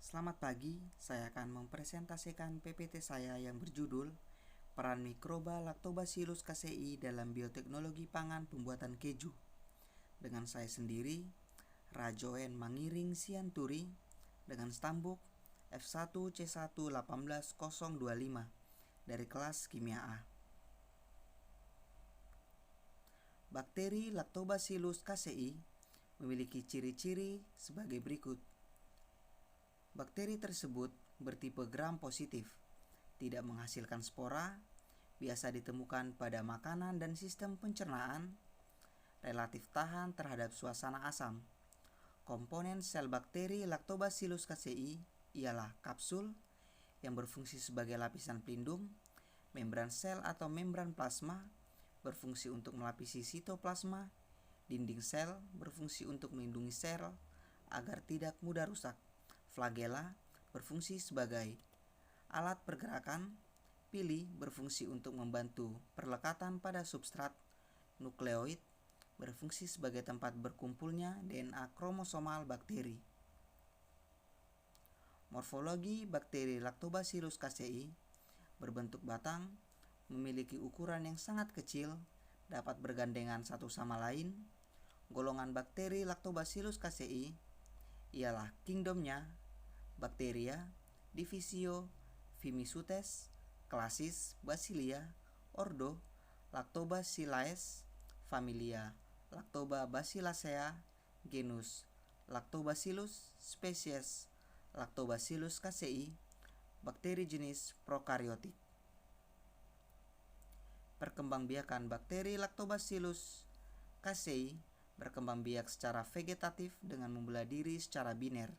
Selamat pagi, saya akan mempresentasikan PPT saya yang berjudul Peran Mikroba Lactobacillus casei dalam Bioteknologi Pangan Pembuatan Keju. Dengan saya sendiri, Rajoen Mangiring Sianturi, dengan stambuk F1C1 18025 dari kelas Kimia A. Bakteri Lactobacillus casei memiliki ciri-ciri sebagai berikut. Bakteri tersebut bertipe gram positif, tidak menghasilkan spora, biasa ditemukan pada makanan dan sistem pencernaan, relatif tahan terhadap suasana asam. Komponen sel bakteri Lactobacillus casei ialah kapsul yang berfungsi sebagai lapisan pelindung, membran sel atau membran plasma berfungsi untuk melapisi sitoplasma, dinding sel berfungsi untuk melindungi sel agar tidak mudah rusak. Flagella berfungsi sebagai alat pergerakan, pili berfungsi untuk membantu perlekatan pada substrat, nukleoid berfungsi sebagai tempat berkumpulnya DNA kromosomal bakteri. Morfologi bakteri Lactobacillus casei berbentuk batang, memiliki ukuran yang sangat kecil, dapat bergandengan satu sama lain. Golongan bakteri Lactobacillus casei ialah kingdomnya Bacteria, Divisio, Firmicutes, Classis, Basilia, Ordo, Lactobacilliae, familia Lactobacillacea, genus Lactobacillus, spesies Lactobacillus casei, bakteri jenis prokariotik. Perkembangbiakan bakteri Lactobacillus casei berkembang biak secara vegetatif dengan membelah diri secara biner.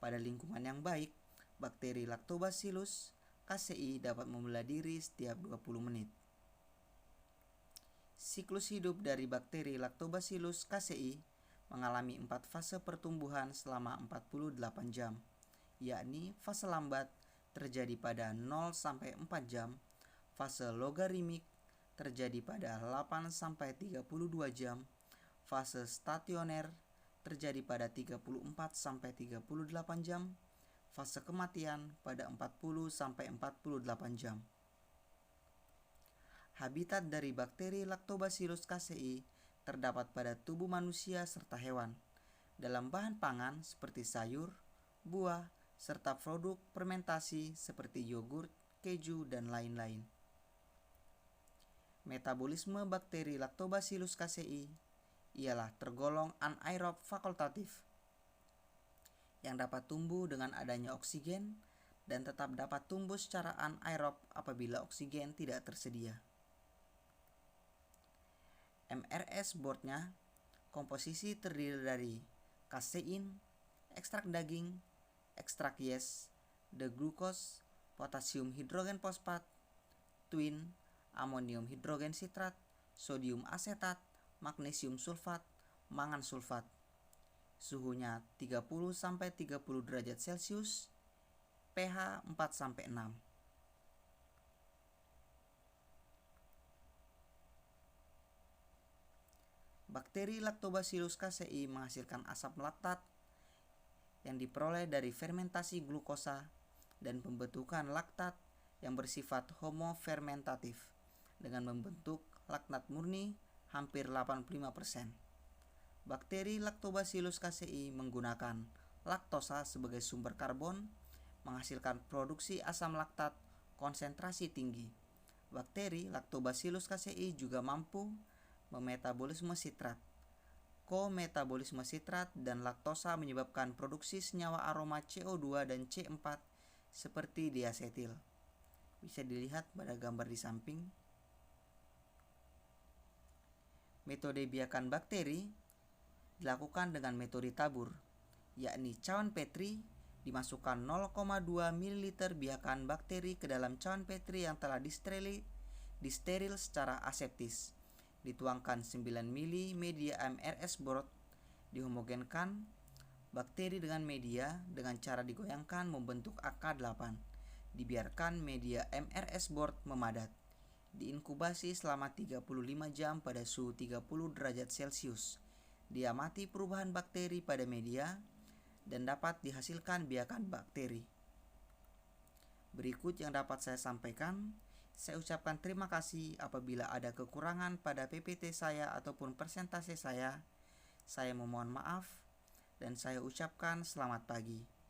Pada lingkungan yang baik, bakteri Lactobacillus casei dapat membelah diri setiap 20 menit. Siklus hidup dari bakteri Lactobacillus casei mengalami 4 fase pertumbuhan selama 48 jam, yakni fase lambat terjadi pada 0-4 jam, fase logaritmik terjadi pada 8-32 jam, fase stasioner terjadi pada 34-38 jam, fase kematian pada 40-48 jam. Habitat dari bakteri Lactobacillus casei terdapat pada tubuh manusia serta hewan, dalam bahan pangan seperti sayur, buah, serta produk fermentasi seperti yogurt, keju, dan lain-lain. Metabolisme bakteri Lactobacillus casei ialah tergolong anaerob fakultatif yang dapat tumbuh dengan adanya oksigen dan tetap dapat tumbuh secara anaerob apabila oksigen tidak tersedia. MRS boardnya komposisi terdiri dari kasein, ekstrak daging, ekstrak yeast, D-glukos, potasium hidrogen fosfat, twin, amonium hidrogen sitrat, sodium asetat, magnesium sulfat, mangan sulfat. Suhunya 30-30 derajat Celcius, pH 4-6. Bakteri Lactobacillus casei menghasilkan asam laktat yang diperoleh dari fermentasi glukosa dan pembentukan laktat yang bersifat homofermentatif dengan membentuk laktat murni hampir 85%. Bakteri Lactobacillus casei menggunakan laktosa sebagai sumber karbon, menghasilkan produksi asam laktat konsentrasi tinggi. Bakteri Lactobacillus casei juga mampu memetabolisme sitrat. Kometabolisme sitrat dan laktosa menyebabkan produksi senyawa aroma CO2 dan C4 seperti diasetil. Bisa dilihat pada gambar di samping. Metode biakan bakteri dilakukan dengan metode tabur, yakni cawan Petri dimasukkan 0,2 ml biakan bakteri ke dalam cawan Petri yang telah disteril secara aseptis. Dituangkan 9 ml media MRS board, dihomogenkan bakteri dengan media dengan cara digoyangkan membentuk AK8. Dibiarkan media MRS board memadat. Diinkubasi selama 35 jam pada suhu 30 derajat Celcius. Diamati perubahan bakteri pada media dan dapat dihasilkan biakan bakteri. Berikut yang dapat saya sampaikan. Saya ucapkan terima kasih apabila ada kekurangan pada PPT saya ataupun presentasi saya. Saya memohon maaf dan saya ucapkan selamat pagi.